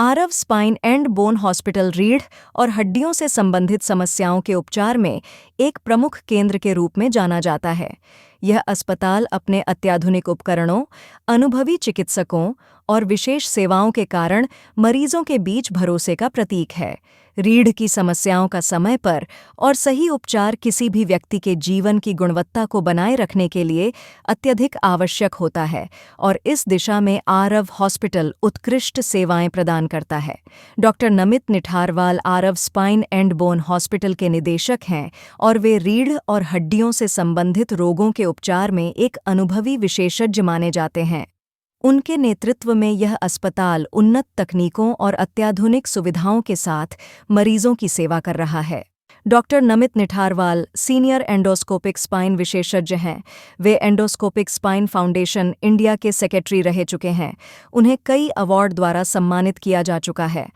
Aarav spine and bone hospital रीढ़ और हड्डियों से संबंधित समस्याओं के उपचार में एक प्रमुख केंद्र के रूप में जाना जाता है। यह अस्पताल अपने अत्याधुनिक उपकरणों, अनुभवी चिकित्सकों और विशेष सेवाओं के कारण मरीजों के बीच भरोसे का प्रतीक है। रीढ़ की समस्याओं का समय पर और सही उपचार किसी भी व्यक्ति के जीवन की गुणवत्ता को बनाए रखने के लिए अत्यधिक आवश्यक होता है और इस दिशा में आरव हॉस्पिटल उत्कृष्ट सेवाएं प्रदान करता है। Doctor Namit Nitharwal Aarav spine and bone hospital के निदेशक हैं और वे रीढ़ और हड्डियों से संबंधित रोगों के उपचार में एक अनुभवी विशेषज्ञ माने जाते हैं। उनके नेतृत्व में यह अस्पताल उन्नत तकनीकों और अत्याधुनिक सुविधाओं के साथ मरीजों की सेवा कर रहा है। Doctor Namit Nitharwal senior endoscopic spine विशेषज्ञ हैं। वे एंडोस्कोपिक स्पाइन फाउंडेशन इंडिया के सेक्रेटरी रह चुके हैं। उन्हें कई अवार्ड द्वारा सम्मानित किया जा चुका है।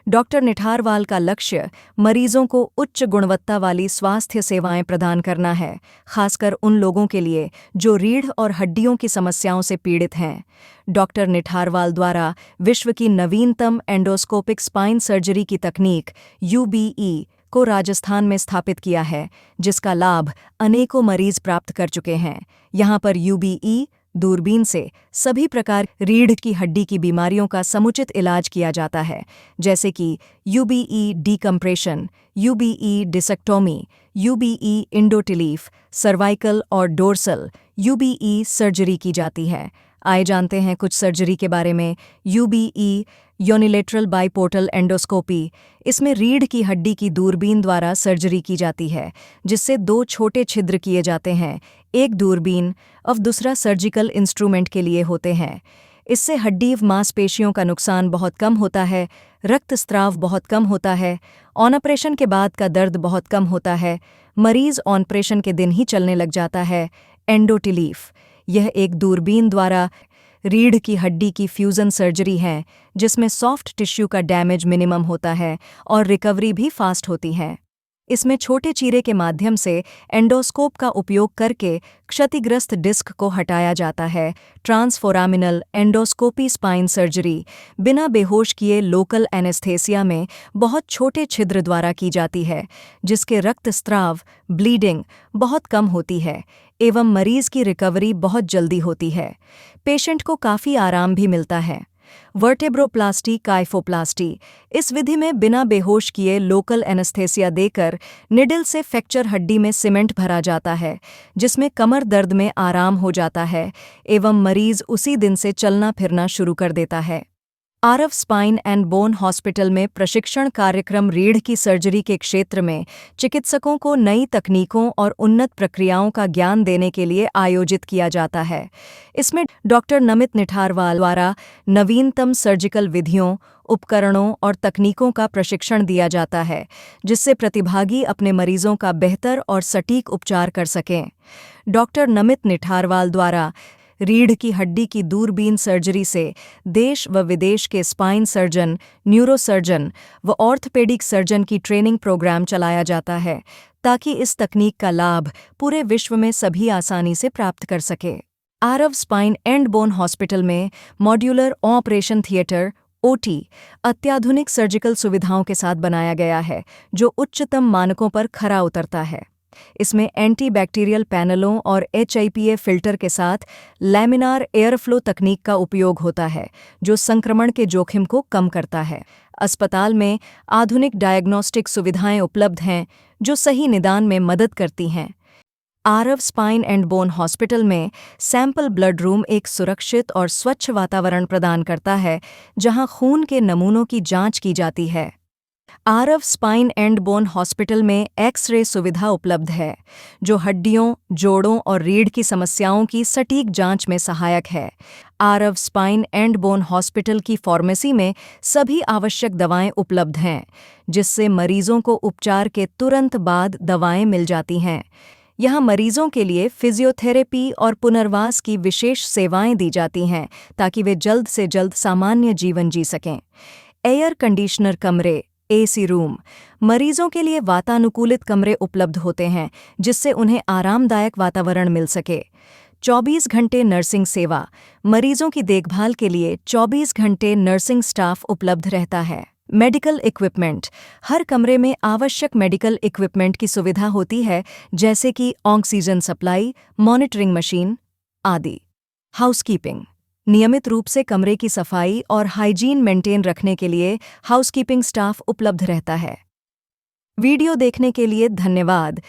डॉक्टर निठारवाल का लक्ष्य मरीजों को उच्च गुणवत्ता वाली स्वास्थ्य सेवाएं प्रदान करना है, खासकर उन लोगों के लिए जो रीढ़ और हड्डियों की समस्याओं से पीड़ित हैं। डॉक्टर निठारवाल द्वारा विश्व की नवीनतम एंडोस्कोपिक स्पाइन सर्जरी की तकनीक यूबीई को राजस्थान में स्थापित किया है, जिसका लाभ अनेकों मरीज प्राप्त कर चुके हैं। यहाँ पर यूबीई दूरबीन से सभी प्रकार रीढ़ की हड्डी की बीमारियों का समुचित इलाज किया जाता है, जैसे कि यूबीई डीकम्प्रेशन, यूबीई डिसेक्टोमी, यूबीई इंडोटिलीफ, सर्वाइकल और डोर्सल यूबीई सर्जरी की जाती है। आइए जानते हैं कुछ सर्जरी के बारे में। यूबीई यूनिलेटरल बाइपोर्टल एंडोस्कोपी। इसमें रीढ़ की हड्डी की दूरबीन द्वारा सर्जरी की जाती है, जिससे 2 छोटे छिद्र किए जाते हैं। एक दूरबीन और दूसरा सर्जिकल इंस्ट्रूमेंट के लिए होते हैं। इससे हड्डी व मांसपेशियों का नुकसान बहुत कम होता है, रक्तस्राव बहुत कम होता है, ऑपरेशन के बाद का दर्द बहुत कम होता है, मरीज ऑपरेशन के दिन ही चलने लग जाता है। एंडोटिलीफ यह एक दूरबीन द्वारा रीढ़ की हड्डी की फ्यूजन सर्जरी है, जिसमें सॉफ्ट टिश्यू का डैमेज मिनिमम होता है और रिकवरी भी फास्ट होती है। इसमें छोटे चीरे के माध्यम से एंडोस्कोप का उपयोग करके क्षतिग्रस्त डिस्क को हटाया जाता है। ट्रांसफोरामिनल एंडोस्कोपी स्पाइन सर्जरी बिना बेहोश किए लोकल एनेस्थेसिया में बहुत छोटे छिद्र द्वारा की जाती है, जिसके रक्तस्राव ब्लीडिंग बहुत कम होती है एवं मरीज की रिकवरी बहुत जल्दी होती है। पेशेंट को काफ़ी आराम भी मिलता है। वर्टेब्रोप्लास्टी काइफोप्लास्टी इस विधि में बिना बेहोश किए लोकल एनेस्थेसिया देकर निडल से फ्रैक्चर हड्डी में सीमेंट भरा जाता है, जिसमें कमर दर्द में आराम हो जाता है एवं मरीज उसी दिन से चलना फिरना शुरू कर देता है। Aarav spine and bone hospital में प्रशिक्षण कार्यक्रम रीढ़ की सर्जरी के क्षेत्र में चिकित्सकों को नई तकनीकों और उन्नत प्रक्रियाओं का ज्ञान देने के लिए आयोजित किया जाता है। इसमें डॉक्टर नमित निठारवाल द्वारा नवीनतम सर्जिकल विधियों, उपकरणों और तकनीकों का प्रशिक्षण दिया जाता है, जिससे प्रतिभागी अपने मरीजों का बेहतर और सटीक उपचार कर सकें। डॉक्टर नमित निठारवाल द्वारा रीढ़ की हड्डी की दूरबीन सर्जरी से देश व विदेश के स्पाइन सर्जन, न्यूरोसर्जन व ऑर्थोपेडिक सर्जन की ट्रेनिंग प्रोग्राम चलाया जाता है, ताकि इस तकनीक का लाभ पूरे विश्व में सभी आसानी से प्राप्त कर सके। Aarav spine and bone hospital में मॉड्यूलर ऑपरेशन थिएटर ओटी अत्याधुनिक सर्जिकल सुविधाओं के साथ बनाया गया है, जो उच्चतम मानकों पर खरा उतरता है। इसमें एंटीबैक्टीरियल पैनलों और HIPA फिल्टर के साथ लैमिनार एयरफ्लो तकनीक का उपयोग होता है, जो संक्रमण के जोखिम को कम करता है। अस्पताल में आधुनिक डायग्नोस्टिक सुविधाएं उपलब्ध हैं, जो सही निदान में मदद करती हैं। Aarav spine and bone hospital में सैंपल ब्लड रूम एक सुरक्षित और स्वच्छ वातावरण प्रदान करता है, जहां खून के नमूनों की जांच की जाती है। Aarav spine and bone hospital में एक्स-रे सुविधा उपलब्ध है, जो हड्डियों, जोड़ों और रीढ़ की समस्याओं की सटीक जांच में सहायक है। Aarav spine and bone hospital की फार्मेसी में सभी आवश्यक दवाएं उपलब्ध हैं, जिससे मरीजों को उपचार के तुरंत बाद दवाएं मिल जाती हैं। यहाँ मरीजों के लिए फिजियोथेरेपी और पुनर्वास की विशेष सेवाएं दी जाती हैं, ताकि वे जल्द से जल्द सामान्य जीवन जी सकें। एयर कंडीशनर कमरे AC रूम मरीजों के लिए वातानुकूलित कमरे उपलब्ध होते हैं, जिससे उन्हें आरामदायक वातावरण मिल सके। 24 घंटे नर्सिंग सेवा, मरीजों की देखभाल के लिए 24 घंटे नर्सिंग स्टाफ उपलब्ध रहता है। मेडिकल इक्विपमेंट, हर कमरे में आवश्यक मेडिकल इक्विपमेंट की सुविधा होती है, जैसे कि ऑक्सीजन सप्लाई, मॉनिटरिंग मशीन आदि। हाउसकीपिंग, नियमित रूप से कमरे की सफाई और हाइजीन मेंटेन रखने के लिए हाउसकीपिंग स्टाफ उपलब्ध रहता है। वीडियो देखने के लिए धन्यवाद।